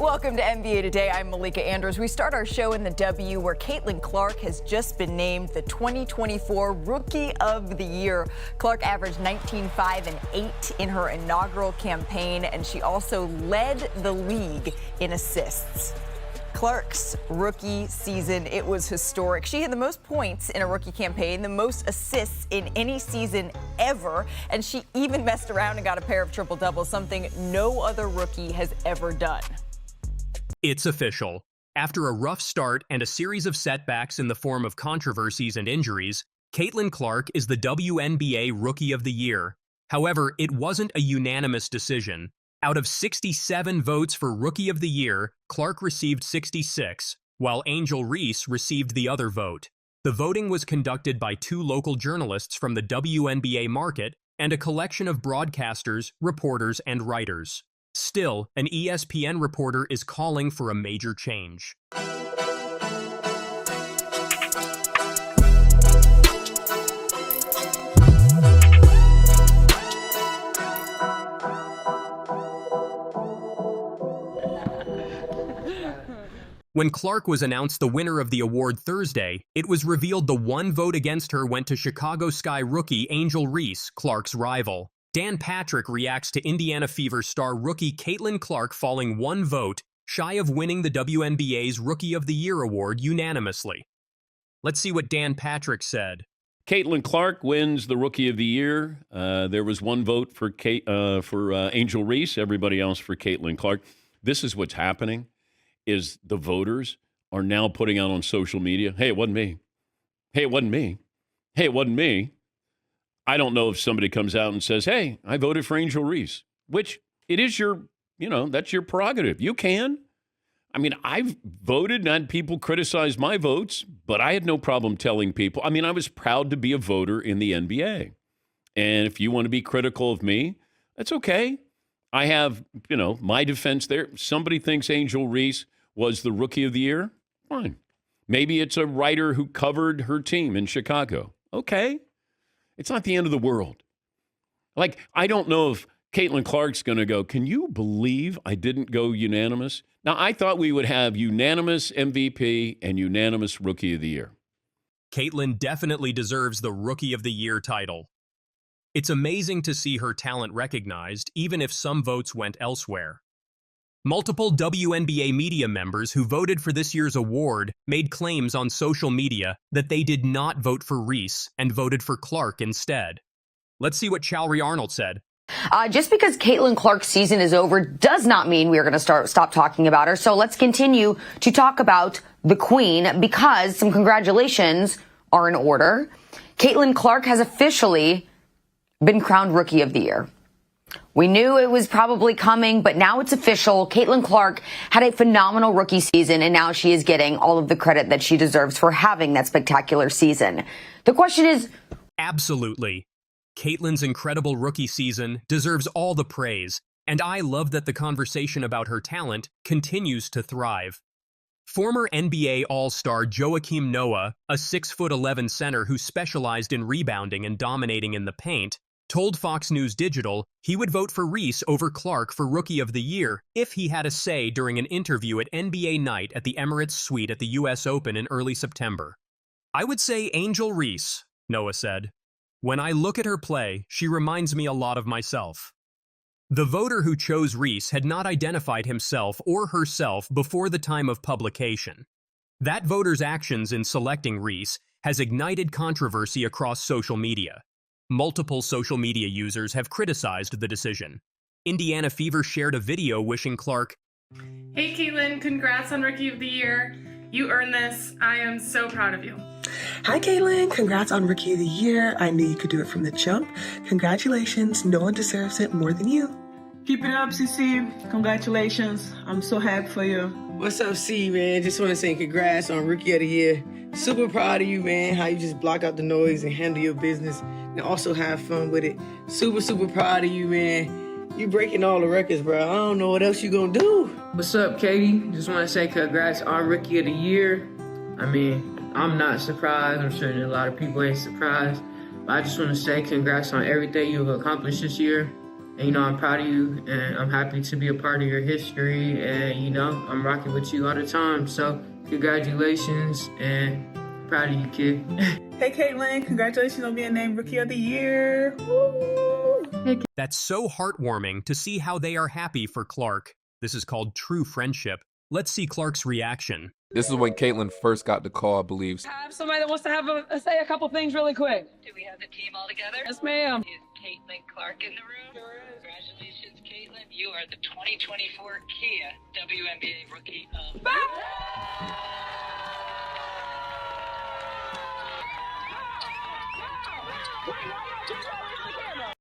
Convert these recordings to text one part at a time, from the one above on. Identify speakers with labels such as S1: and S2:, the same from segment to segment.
S1: Welcome to NBA Today. I'm Malika Andrews. We start our show in the W, where Caitlin Clark has just been named the 2024 Rookie of the Year. Clark averaged 19, 5, and 8 in her inaugural campaign, and she also led the league in assists. Clark's rookie season, it was historic. She had the most points in a rookie campaign, the most assists in any season ever, and she even messed around and got a pair of triple-doubles, something no other rookie has ever done.
S2: It's official. After a rough start and a series of setbacks in the form of controversies and injuries, Caitlin Clark is the WNBA Rookie of the Year. However, it wasn't a unanimous decision. Out of 67 votes for Rookie of the Year, Clark received 66, while Angel Reese received the other vote. The voting was conducted by 2 local journalists from the WNBA market and a collection of broadcasters, reporters, and writers. Still, an ESPN reporter is calling for a major change. When Clark was announced the winner of the award Thursday, it was revealed the one vote against her went to Chicago Sky rookie Angel Reese, Clark's rival. Dan Patrick reacts to Indiana Fever star rookie Caitlin Clark falling one vote shy of winning the WNBA's Rookie of the Year award unanimously. Let's see what Dan Patrick said.
S3: Caitlin Clark wins the Rookie of the Year. There was one vote for Angel Reese, everybody else for Caitlin Clark. This is what's happening, is the voters are now putting out on social media, hey, it wasn't me. Hey, it wasn't me. Hey, it wasn't me. I don't know if somebody comes out and says, hey, I voted for Angel Reese, which it is your, that's your prerogative. You can. I mean, I've voted and had people criticize my votes, but I had no problem telling people. I mean, I was proud to be a voter in the NBA. And if you want to be critical of me, that's okay. I have, my defense there. Somebody thinks Angel Reese was the Rookie of the Year. Fine. Maybe it's a writer who covered her team in Chicago. Okay. It's not the end of the world. Like, I don't know if Caitlin Clark's going to go, can you believe I didn't go unanimous? Now, I thought we would have unanimous MVP and unanimous Rookie of the Year.
S2: Caitlin definitely deserves the Rookie of the Year title. It's amazing to see her talent recognized, even if some votes went elsewhere. Multiple WNBA media members who voted for this year's award made claims on social media that they did not vote for Reese and voted for Clark instead. Let's see what Chalrie Arnold said.
S4: Just because Caitlin Clark's season is over does not mean we are going to stop talking about her. So let's continue to talk about the Queen, because some congratulations are in order. Caitlin Clark has officially been crowned Rookie of the Year. We knew it was probably coming, but now it's official. Caitlin Clark had a phenomenal rookie season, and now she is getting all of the credit that she deserves for having that spectacular season. The question is...
S2: Absolutely. Caitlin's incredible rookie season deserves all the praise, and I love that the conversation about her talent continues to thrive. Former NBA All-Star Joakim Noah, a 6'11" center who specialized in rebounding and dominating in the paint, told Fox News Digital he would vote for Reese over Clark for Rookie of the Year if he had a say during an interview at NBA Night at the Emirates Suite at the U.S. Open in early September. I would say Angel Reese, Noah said. When I look at her play, she reminds me a lot of myself. The voter who chose Reese had not identified himself or herself before the time of publication. That voter's actions in selecting Reese has ignited controversy across social media. Multiple social media users have criticized the decision. Indiana Fever shared a video wishing Clark,
S5: "Hey Caitlin, congrats on Rookie of the Year. You earned this. I am so proud of you."
S6: Hi Caitlin, congrats on Rookie of the Year. I knew you could do it from the jump. Congratulations, no one deserves it more than you.
S7: Keep it up, CC. Congratulations. I'm so happy for you.
S8: What's up, C, man? Just want to say congrats on Rookie of the Year. Super proud of you, man, how you just block out the noise and handle your business and also have fun with it. Super, super proud of you, man. You breaking all the records, bro. I don't know what else you gonna do.
S9: What's up, Katie? Just want to say congrats on Rookie of the Year. I mean, I'm not surprised. I'm sure that a lot of people ain't surprised. But I just want to say congrats on everything you've accomplished this year. And, I'm proud of you, and I'm happy to be a part of your history, and, I'm rocking with you all the time. So, congratulations, and proud of you, kid.
S7: Hey, Caitlin, congratulations on being named Rookie of the Year. Woo!
S2: That's so heartwarming to see how they are happy for Clark. This is called true friendship. Let's see Clark's reaction.
S10: This is when Caitlin first got the call, I believe.
S11: Have somebody that wants to say a couple things really quick.
S12: Do we have the team all together?
S11: Yes, ma'am.
S12: Is Caitlin Clark in the room?
S11: Sure is.
S12: Congratulations, Caitlin. You are the 2024 Kia WNBA Rookie of the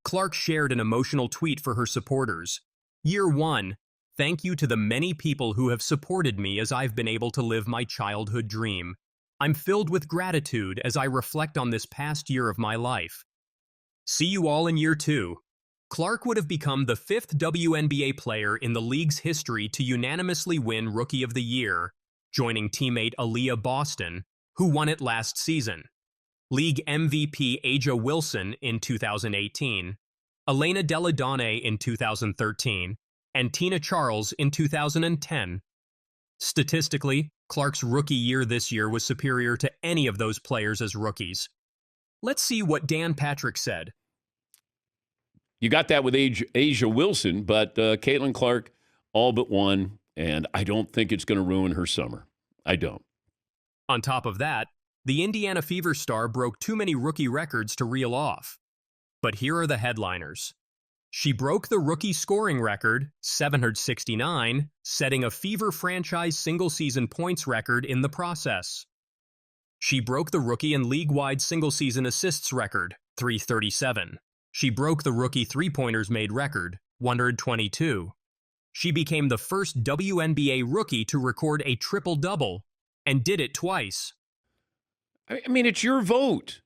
S2: Clark shared an emotional tweet for her supporters. Year 1. Thank you to the many people who have supported me as I've been able to live my childhood dream. I'm filled with gratitude as I reflect on this past year of my life. See you all in Year 2. Clark would have become the 5th WNBA player in the league's history to unanimously win Rookie of the Year, joining teammate Aaliyah Boston, who won it last season. League MVP Aja Wilson in 2018, Elena Delle Donne in 2013, and Tina Charles in 2010. Statistically, Clark's rookie year this year was superior to any of those players as rookies. Let's see what Dan Patrick said.
S3: You got that with Aja Wilson, but Caitlin Clark all but won, and I don't think it's going to ruin her summer. I don't.
S2: On top of that, the Indiana Fever star broke too many rookie records to reel off. But here are the headliners. She broke the rookie scoring record, 769, setting a Fever franchise single-season points record in the process. She broke the rookie and league-wide single-season assists record, 337. She broke the rookie three-pointers made record, 122. She became the first WNBA rookie to record a triple-double, and did it twice.
S3: I mean, it's your vote.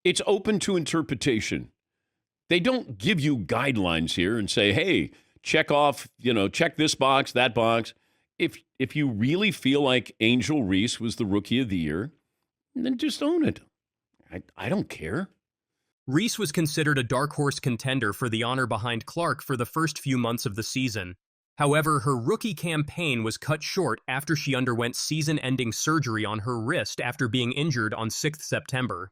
S3: It's open to interpretation. They don't give you guidelines here and say, hey, check off, check this box, that box. If you really feel like Angel Reese was the Rookie of the Year, then just own it. I don't care.
S2: Reese was considered a dark horse contender for the honor behind Clark for the first few months of the season. However, her rookie campaign was cut short after she underwent season-ending surgery on her wrist after being injured on 6th September.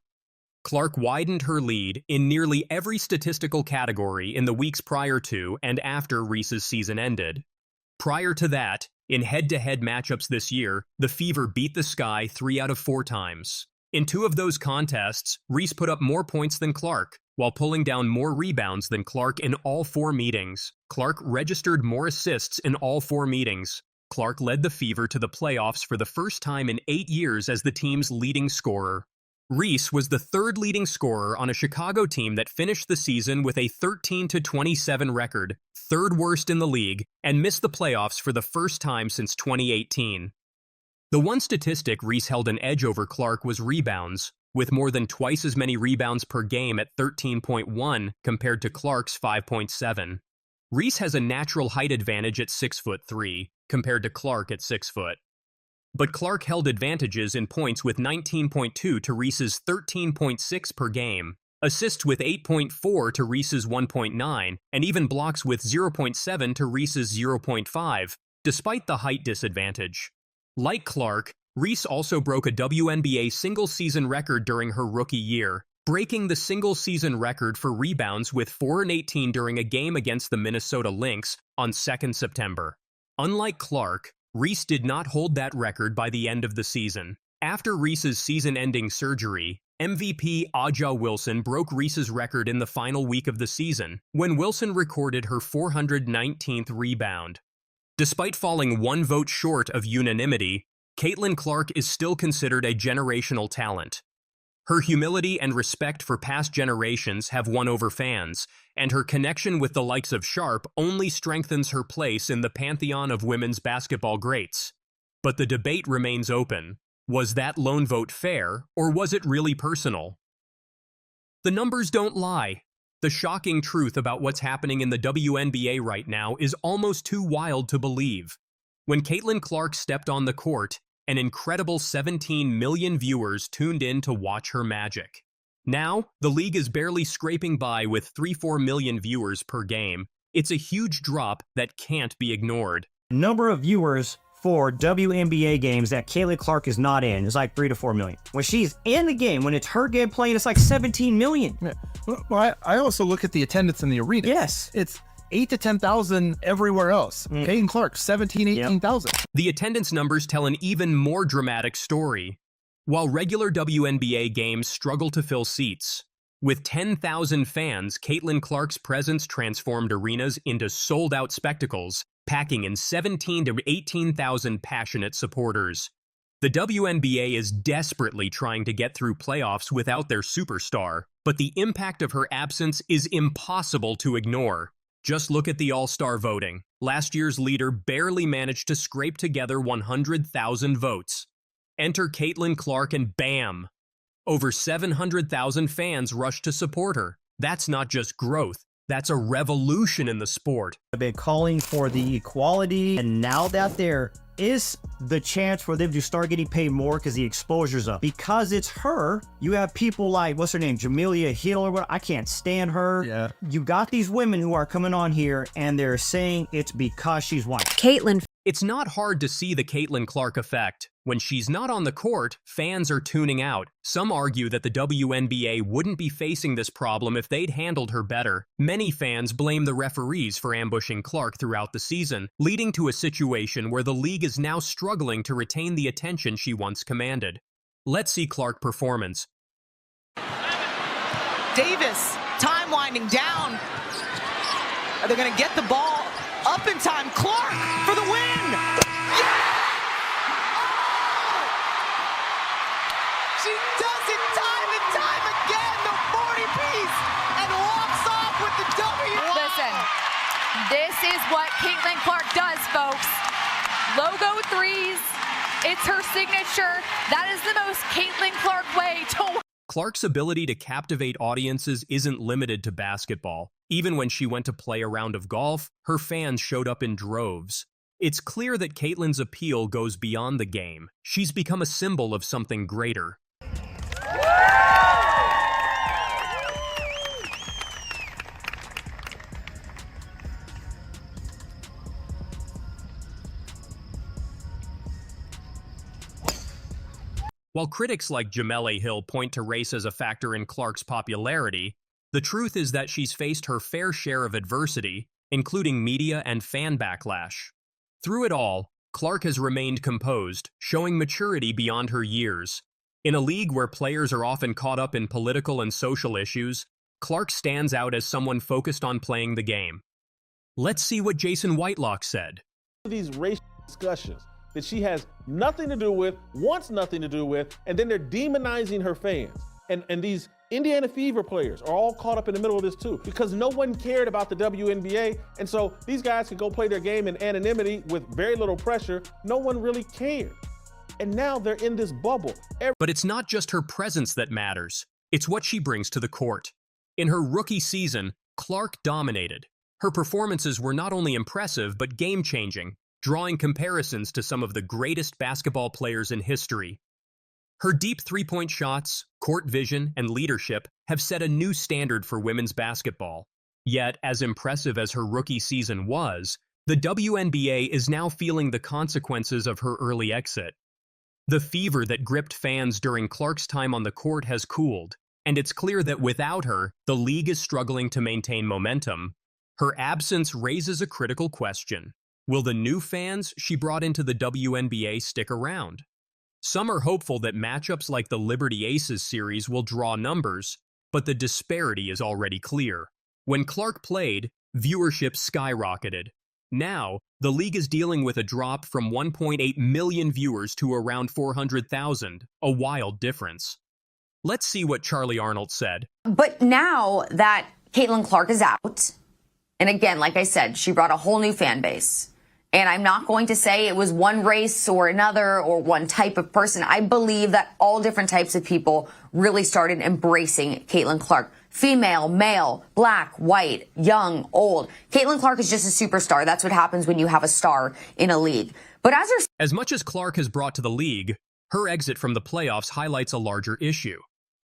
S2: Clark widened her lead in nearly every statistical category in the weeks prior to and after Reese's season ended. Prior to that, in head-to-head matchups this year, the Fever beat the Sky 3 out of 4 times. In 2 of those contests, Reese put up more points than Clark, while pulling down more rebounds than Clark in all 4 meetings. Clark registered more assists in all 4 meetings. Clark led the Fever to the playoffs for the first time in 8 years as the team's leading scorer. Reese was the 3rd leading scorer on a Chicago team that finished the season with a 13-27 record, 3rd worst in the league, and missed the playoffs for the first time since 2018. The one statistic Reese held an edge over Clark was rebounds, with more than twice as many rebounds per game at 13.1 compared to Clark's 5.7. Reese has a natural height advantage at 6'3", compared to Clark at 6 foot. But Clark held advantages in points with 19.2 to Reese's 13.6 per game, assists with 8.4 to Reese's 1.9, and even blocks with 0.7 to Reese's 0.5, despite the height disadvantage. Like Clark, Reese also broke a WNBA single-season record during her rookie year, breaking the single-season record for rebounds with 4 and 18 during a game against the Minnesota Lynx on 2nd September. Unlike Clark, Reese did not hold that record by the end of the season. After Reese's season-ending surgery, MVP Aja Wilson broke Reese's record in the final week of the season, when Wilson recorded her 419th rebound. Despite falling 1 vote short of unanimity, Caitlin Clark is still considered a generational talent. Her humility and respect for past generations have won over fans, and her connection with the likes of Sharp only strengthens her place in the pantheon of women's basketball greats. But the debate remains open. Was that lone vote fair, or was it really personal? The numbers don't lie. The shocking truth about what's happening in the WNBA right now is almost too wild to believe. When Caitlin Clark stepped on the court, an incredible 17 million viewers tuned in to watch her magic. Now, the league is barely scraping by with 3-4 million viewers per game. It's a huge drop that can't be ignored.
S13: Number of viewers for WNBA games that Caitlin Clark is not in is like 3 to 4 million. When she's in the game, when it's her game playing, it's like 17 million.
S14: Yeah. Well, I also look at the attendance in the arena.
S13: Yes.
S14: It's 8 to 10,000 everywhere else. Caitlin Clark, 17, 18,000.
S2: The attendance numbers tell an even more dramatic story. While regular WNBA games struggle to fill seats, with 10,000 fans, Caitlin Clark's presence transformed arenas into sold-out spectacles, packing in 17 to 18,000 passionate supporters. The WNBA is desperately trying to get through playoffs without their superstar, but the impact of her absence is impossible to ignore. Just look at the All-Star voting. Last year's leader barely managed to scrape together 100,000 votes. Enter Caitlin Clark and bam! Over 700,000 fans rushed to support her. That's not just growth. That's a revolution in the sport.
S13: I've been calling for the equality, and now that there is the chance for them to start getting paid more because the exposure's up. Because it's her, you have people like, what's her name, Jamelia Hill or what? I can't stand her.
S14: Yeah.
S13: You got these women who are coming on here, and they're saying it's because she's white.
S1: Caitlin.
S2: It's not hard to see the Caitlin Clark effect. When she's not on the court, fans are tuning out. Some argue that the WNBA wouldn't be facing this problem if they'd handled her better. Many fans blame the referees for ambushing Clark throughout the season, leading to a situation where the league is now struggling to retain the attention she once commanded. Let's see Clark performance.
S15: Davis, time winding down. Are they going to get the ball up in time? Clark for the win! Yeah! She does it time and time again, the 40-piece, and walks off with the W.
S16: Listen, this is what Caitlin Clark does, folks. Logo threes, it's her signature. That is the most Caitlin Clark way to...
S2: Clark's ability to captivate audiences isn't limited to basketball. Even when she went to play a round of golf, her fans showed up in droves. It's clear that Caitlin's appeal goes beyond the game. She's become a symbol of something greater. While critics like Jamelia Hill point to race as a factor in Clark's popularity, the truth is that she's faced her fair share of adversity, including media and fan backlash. Through it all, Clark has remained composed, showing maturity beyond her years. In a league where players are often caught up in political and social issues, Clark stands out as someone focused on playing the game. Let's see what Jason Whitelock said.
S17: These racial discussions that she has nothing to do with, wants nothing to do with, and then they're demonizing her fans. And these Indiana Fever players are all caught up in the middle of this too, because no one cared about the WNBA, and so these guys could go play their game in anonymity with very little pressure. No one really cared. And now they're in this bubble.
S2: But it's not just her presence that matters. It's what she brings to the court. In her rookie season, Clark dominated. Her performances were not only impressive, but game-changing, drawing comparisons to some of the greatest basketball players in history. Her deep three-point shots, court vision, and leadership have set a new standard for women's basketball. Yet, as impressive as her rookie season was, the WNBA is now feeling the consequences of her early exit. The fever that gripped fans during Clark's time on the court has cooled, and it's clear that without her, the league is struggling to maintain momentum. Her absence raises a critical question. Will the new fans she brought into the WNBA stick around? Some are hopeful that matchups like the Liberty Aces series will draw numbers, but the disparity is already clear. When Clark played, viewership skyrocketed. Now, the league is dealing with a drop from 1.8 million viewers to around 400,000, a wild difference. Let's see what Charlie Arnold said.
S4: But now that Caitlin Clark is out, and again, like I said, she brought a whole new fan base. And I'm not going to say it was one race or another or one type of person. I believe that all different types of people really started embracing Caitlin Clark. Female, male, black, white, young, old. Caitlin Clark is just a superstar. That's what happens when you have a star in a league. But
S2: as much as Clark has brought to the league, her exit from the playoffs highlights a larger issue.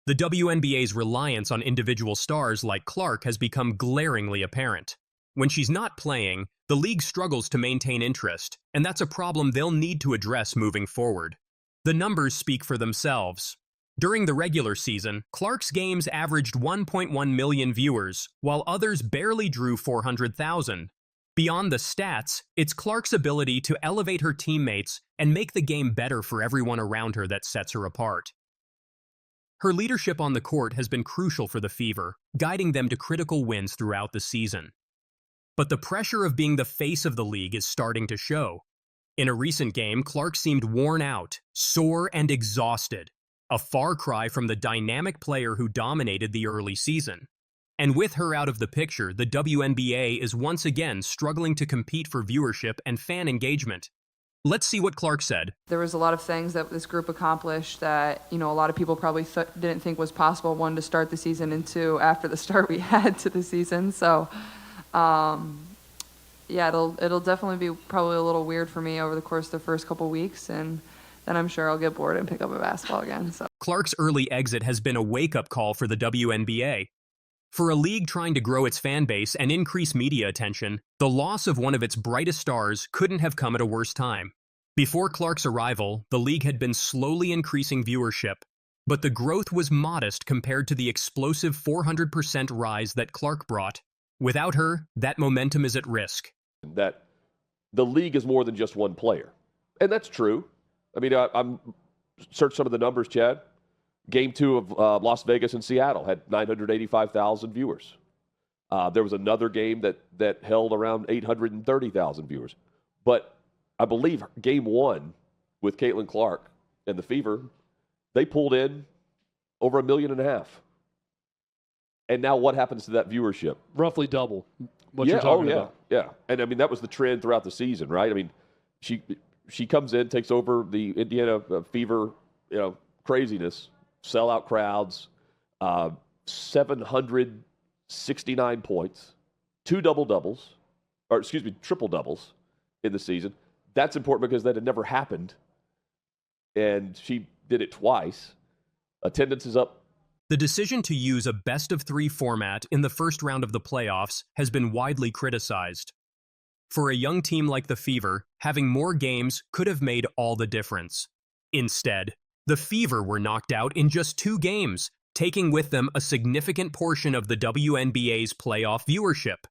S2: The WNBA's reliance on individual stars like Clark has become glaringly apparent. When she's not playing, the league struggles to maintain interest, and that's a problem they'll need to address moving forward. The numbers speak for themselves. During the regular season, Clark's games averaged 1.1 million viewers, while others barely drew 400,000. Beyond the stats, it's Clark's ability to elevate her teammates and make the game better for everyone around her that sets her apart. Her leadership on the court has been crucial for the Fever, guiding them to critical wins throughout the season. But the pressure of being the face of the league is starting to show. In a recent game, Clark seemed worn out, sore, and exhausted, a far cry from the dynamic player who dominated the early season. And with her out of the picture, the WNBA is once again struggling to compete for viewership and fan engagement. Let's see what Clark said.
S18: There was a lot of things that this group accomplished that, a lot of people probably didn't think was possible, one, to start the season, and two, after the start we had to the season. So, yeah, it'll definitely be probably a little weird for me over the course of the first couple weeks, and then I'm sure I'll get bored and pick up a basketball again. So
S2: Clark's early exit has been a wake-up call for the WNBA. For a league trying to grow its fan base and increase media attention, the loss of one of its brightest stars couldn't have come at a worse time. Before Clark's arrival, the league had been slowly increasing viewership, but the growth was modest compared to the explosive 400% rise that Clark brought. Without her, that momentum is at risk.
S19: That the league is more than just one player. And that's true. I mean, I'm search some of the numbers, Chad. Game 2 of Las Vegas and Seattle had 985,000 viewers. There was another game that held around 830,000 viewers. But I believe Game 1 with Caitlin Clark and the Fever, they pulled in over 1.5 million. And now what happens to that viewership?
S20: Roughly double what you're talking about.
S19: Yeah. And I mean, that was the trend throughout the season, right? I mean, she comes in, takes over the Indiana Fever, craziness, sellout crowds, 769 points, triple doubles in the season. That's important because that had never happened. And she did it twice. Attendance is up.
S2: The decision to use a best-of-3 format in the first round of the playoffs has been widely criticized. For a young team like the Fever, having more games could have made all the difference. Instead, the Fever were knocked out in just 2 games, taking with them a significant portion of the WNBA's playoff viewership.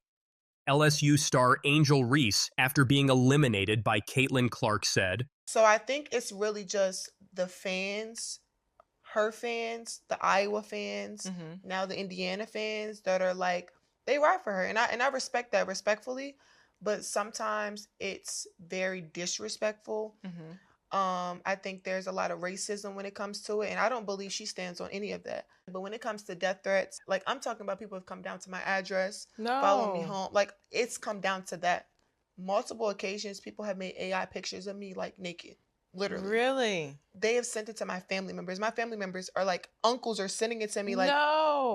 S2: LSU star Angel Reese, after being eliminated by Caitlin Clark, said,
S21: "So I think it's really just the fans, her fans, the Iowa fans, now the Indiana fans that are like, they ride for her. And I respect that respectfully, but sometimes it's very disrespectful. I think there's a lot of racism when it comes to it, and I don't believe she stands on any of that. But when it comes to death threats, like, I'm talking about people have come down to my address, following me home. Like, it's come down to that. Multiple occasions, people have made AI pictures of me, like, naked. Literally.
S22: Really?
S21: They have sent it to my family members. My family members are like, uncles are sending it to me like,
S22: no.